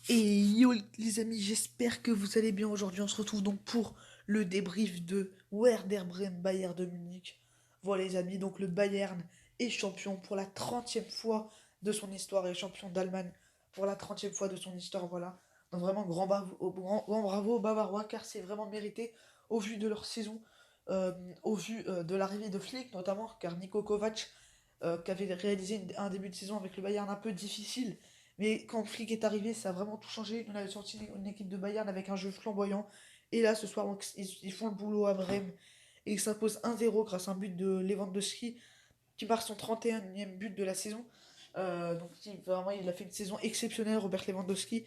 Et yo les amis, j'espère que vous allez bien aujourd'hui. On se retrouve donc pour le débrief de Werder Bremen Bayern de Munich. Voilà les amis, donc le Bayern est champion pour la 30e fois de son histoire et champion d'Allemagne pour la 30e fois de son histoire. Voilà. Donc vraiment grand bravo aux Bavarois car c'est vraiment mérité au vu de leur saison, euh, au vu de l'arrivée de Flick notamment car Niko Kovac qui avait réalisé un début de saison avec le Bayern un peu difficile. Mais quand Flick est arrivé, ça a vraiment tout changé. On avait sorti une équipe de Bayern avec un jeu flamboyant. Et là, ce soir, donc, ils font le boulot à Brême. Et ils s'imposent 1-0 grâce à un but de Lewandowski qui marque son 31e but de la saison. Donc vraiment, il a fait une saison exceptionnelle, Robert Lewandowski.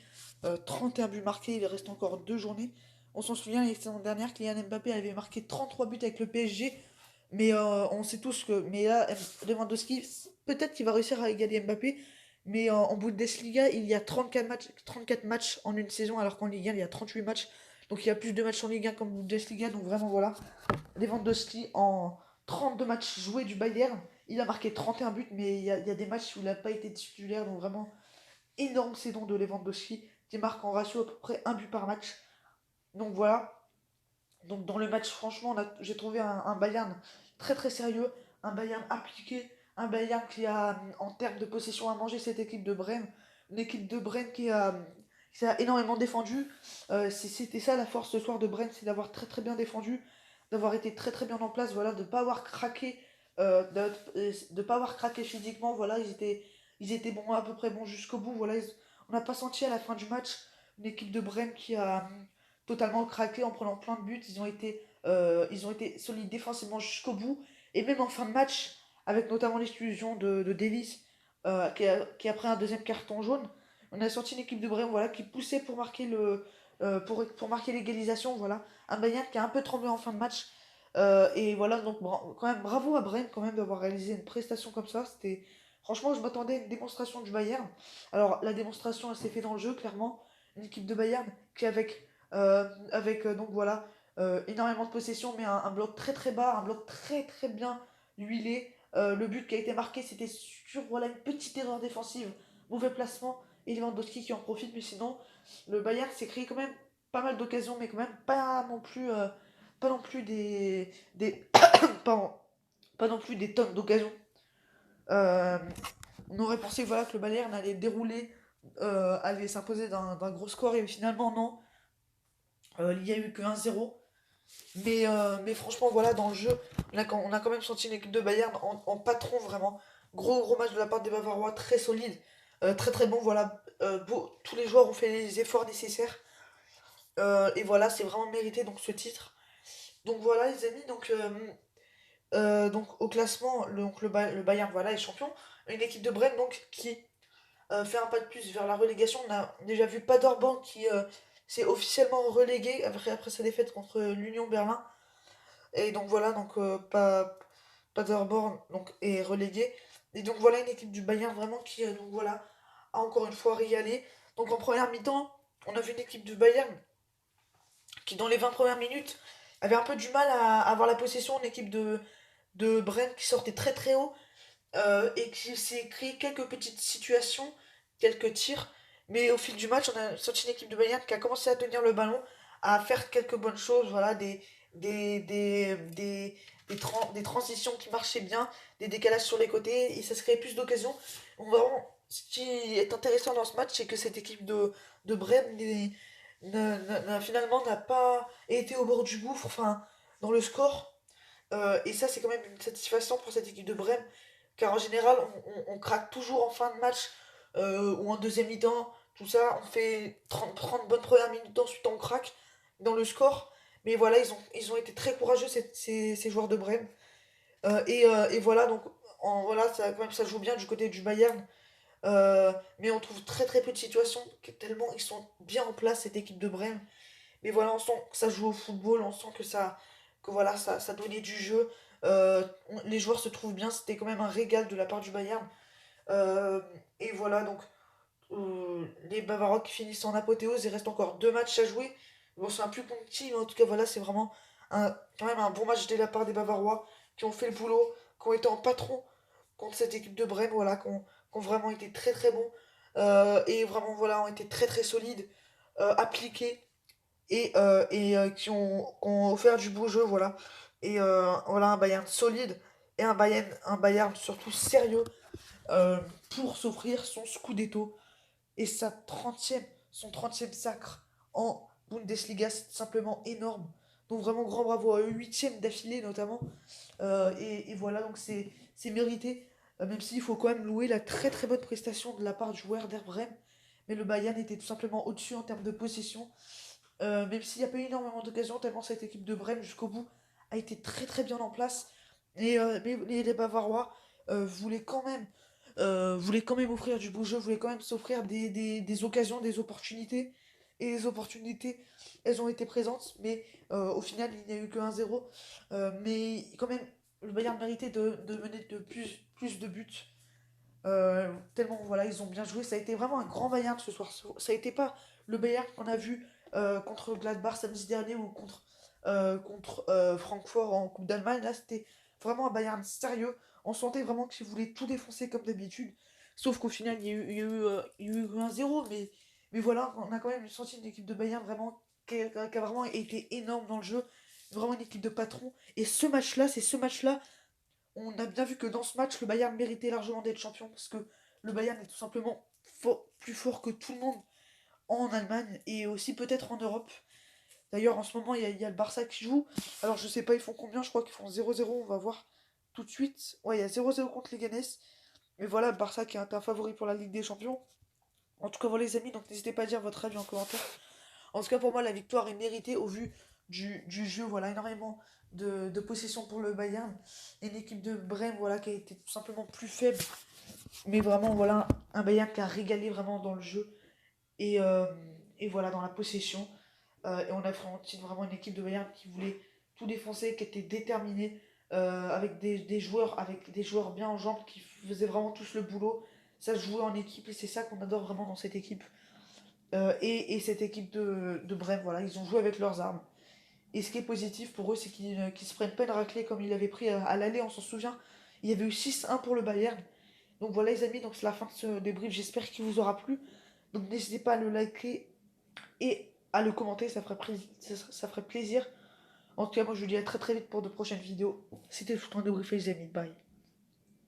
31 buts marqués, il reste encore 2 journées. On s'en souvient, la saison dernière, Kylian Mbappé avait marqué 33 buts avec le PSG. Mais on sait tous que. Mais là, Lewandowski, peut-être qu'il va réussir à égaler Mbappé. Mais en Bundesliga, il y a 34 matchs en une saison, alors qu'en Ligue 1, il y a 38 matchs. Donc il y a plus de matchs en Ligue 1 qu'en Bundesliga. Donc vraiment, voilà. Lewandowski, en 32 matchs joués du Bayern, il a marqué 31 buts. Mais il y a des matchs où il n'a pas été titulaire. Donc vraiment, énorme saison de Lewandowski, qui marque en ratio à peu près un but par match. Donc voilà. Donc dans le match, franchement, j'ai trouvé un Bayern très très sérieux, un Bayern appliqué, un Bayern qui a, en termes de possession, à manger cette équipe de Brême. Une équipe de Brême qui a énormément défendu. C'était ça la force ce soir de Brême, c'est d'avoir très très bien défendu, d'avoir été très très bien en place, voilà, de ne pas avoir craqué, de pas avoir craqué physiquement. Voilà, ils étaient bons, à peu près bons jusqu'au bout. Voilà, on n'a pas senti à la fin du match une équipe de Brême qui a totalement craqué en prenant plein de buts. Ils ont été solides défensivement jusqu'au bout. Et même en fin de match, avec notamment l'exclusion de Davis, qui a pris un deuxième carton jaune, on a sorti une équipe de Brême, voilà, qui poussait pour marquer pour marquer l'égalisation. Voilà. Un Bayern qui a un peu tremblé en fin de match. Et voilà, donc quand même bravo à Brême quand même d'avoir réalisé une prestation comme ça. Franchement, je m'attendais à une démonstration du Bayern. Alors la démonstration, elle s'est faite dans le jeu, clairement. Une équipe de Bayern qui avec donc voilà, énormément de possession, mais un bloc très très bas, un bloc très très bien huilé. Le but qui a été marqué, c'était sur voilà, une petite erreur défensive, mauvais placement, et Lewandowski qui en profite, mais sinon, le Bayern s'est créé quand même pas mal d'occasions, mais quand même pas non plus pardon, pas non plus des tonnes d'occasions. Euh, on aurait pensé voilà, que le Bayern allait dérouler, allait s'imposer d'un gros score, et finalement non. Il n'y a eu que 1-0. Mais franchement, voilà, dans le jeu, on a quand même senti une équipe de Bayern en patron, vraiment. Gros match de la part des Bavarois, très solide, très très bon. Voilà, tous les joueurs ont fait les efforts nécessaires. Et voilà, c'est vraiment mérité donc ce titre. Donc voilà, les amis, donc au classement, le Bayern voilà, est champion. Une équipe de Brême donc, qui fait un pas de plus vers la relégation. On a déjà vu Paderborn qui s'est officiellement relégué après sa défaite contre l'Union Berlin. Et donc voilà, donc Paderborn donc, est relégué. Et donc voilà une équipe du Bayern vraiment qui donc voilà, a encore une fois régalé. Donc en première mi-temps, on a vu une équipe du Bayern qui dans les 20 premières minutes avait un peu du mal à avoir la possession, une équipe de Brême qui sortait très très haut et qui s'est créé quelques petites situations, quelques tirs. Mais au fil du match, on a sorti une équipe de Bayern qui a commencé à tenir le ballon, à faire quelques bonnes choses, voilà, des, des, des, des transitions qui marchaient bien, des décalages sur les côtés, et ça se créait plus d'occasions. Donc vraiment, ce qui est intéressant dans ce match, c'est que cette équipe de Brême finalement n'a pas été au bord du gouffre, enfin, dans le score. Et ça, c'est quand même une satisfaction pour cette équipe de Brême, car en général, on craque toujours en fin de match ou en deuxième mi-temps, tout ça. On fait 30 bonnes premières minutes, ensuite on craque dans le score. Mais voilà, ils ont été très courageux, ces joueurs de Brême. Et voilà, donc voilà, quand même, ça joue bien du côté du Bayern. Mais on trouve très très peu de situations, tellement ils sont bien en place, cette équipe de Brême. Mais voilà, on sent que ça joue au football, on sent que voilà, ça donnait du jeu. Les joueurs se trouvent bien, c'était quand même un régal de la part du Bayern. Euh, et voilà, donc les Bavarois qui finissent en apothéose, il reste encore 2 matchs à jouer. Bon, c'est un plus contre qui, mais en tout cas, voilà, c'est vraiment quand même un bon match de la part des Bavarois qui ont fait le boulot, qui ont été en patron contre cette équipe de Brême, voilà, qui ont vraiment été très très bons. et vraiment voilà ont été très très solides, appliqués qui ont offert du beau jeu, voilà. Et voilà, un Bayern solide et un Bayern surtout sérieux, euh, pour s'offrir son Scudetto et son 30e sacre en Bundesliga. C'est simplement énorme. Donc vraiment grand bravo à eux, 8e d'affilée notamment. Et voilà, donc c'est mérité, même s'il faut quand même louer la très très bonne prestation de la part du Werder Bremen. Mais le Bayern était tout simplement au-dessus en termes de possession. Même s'il n'y a pas eu énormément d'occasions, tellement cette équipe de Brême jusqu'au bout a été très très bien en place. Mais les Bavarois voulaient quand même offrir du beau jeu, voulaient quand même s'offrir des occasions, des opportunités. Et les opportunités, elles ont été présentes, mais au final, il n'y a eu que 1-0. Mais quand même, le Bayern méritait de mener de plus de buts. Tellement voilà, ils ont bien joué. Ça a été vraiment un grand Bayern ce soir. Ça a été pas le Bayern qu'on a vu contre Gladbach samedi dernier ou contre Francfort en Coupe d'Allemagne. Là, c'était vraiment un Bayern sérieux. On sentait vraiment qu'ils voulaient tout défoncer comme d'habitude. Sauf qu'au final, il y a eu 1-0. Mais voilà, on a quand même senti une équipe de Bayern vraiment qui a vraiment été énorme dans le jeu. Vraiment une équipe de patrons. Et ce match-là, on a bien vu que dans ce match, le Bayern méritait largement d'être champion parce que le Bayern est tout simplement plus fort que tout le monde en Allemagne et aussi peut-être en Europe. D'ailleurs, en ce moment, il y a le Barça qui joue. Alors, je sais pas, ils font combien? Je crois qu'ils font 0-0. On va voir tout de suite. Ouais, il y a 0-0 contre les Ganes. Mais voilà, le Barça qui est un favori pour la Ligue des Champions. En tout cas, voilà les amis, donc n'hésitez pas à dire votre avis en commentaire. En tout cas, pour moi, la victoire est méritée au vu du jeu. Voilà, énormément de possession pour le Bayern. Et une équipe de Brême voilà, qui a été tout simplement plus faible. Mais vraiment, voilà, un Bayern qui a régalé vraiment dans le jeu. Et, euh, et voilà, dans la possession. Et on a vraiment une équipe de Bayern qui voulait tout défoncer, qui était déterminée, avec des joueurs bien en jambes, qui faisaient vraiment tous le boulot. Ça se jouait en équipe et c'est ça qu'on adore vraiment dans cette équipe. Et cette équipe de Brême, voilà, ils ont joué avec leurs armes. Et ce qui est positif pour eux, c'est qu'ils se prennent pas une raclée comme ils l'avaient pris à l'aller, on s'en souvient. Il y avait eu 6-1 pour le Bayern. Donc voilà les amis, donc c'est la fin de ce débrief, j'espère qu'il vous aura plu. Donc n'hésitez pas à le liker et à le commenter, ça ferait plaisir. En tout cas, moi je vous dis à très très vite pour de prochaines vidéos. C'était tout un débrief les amis, bye.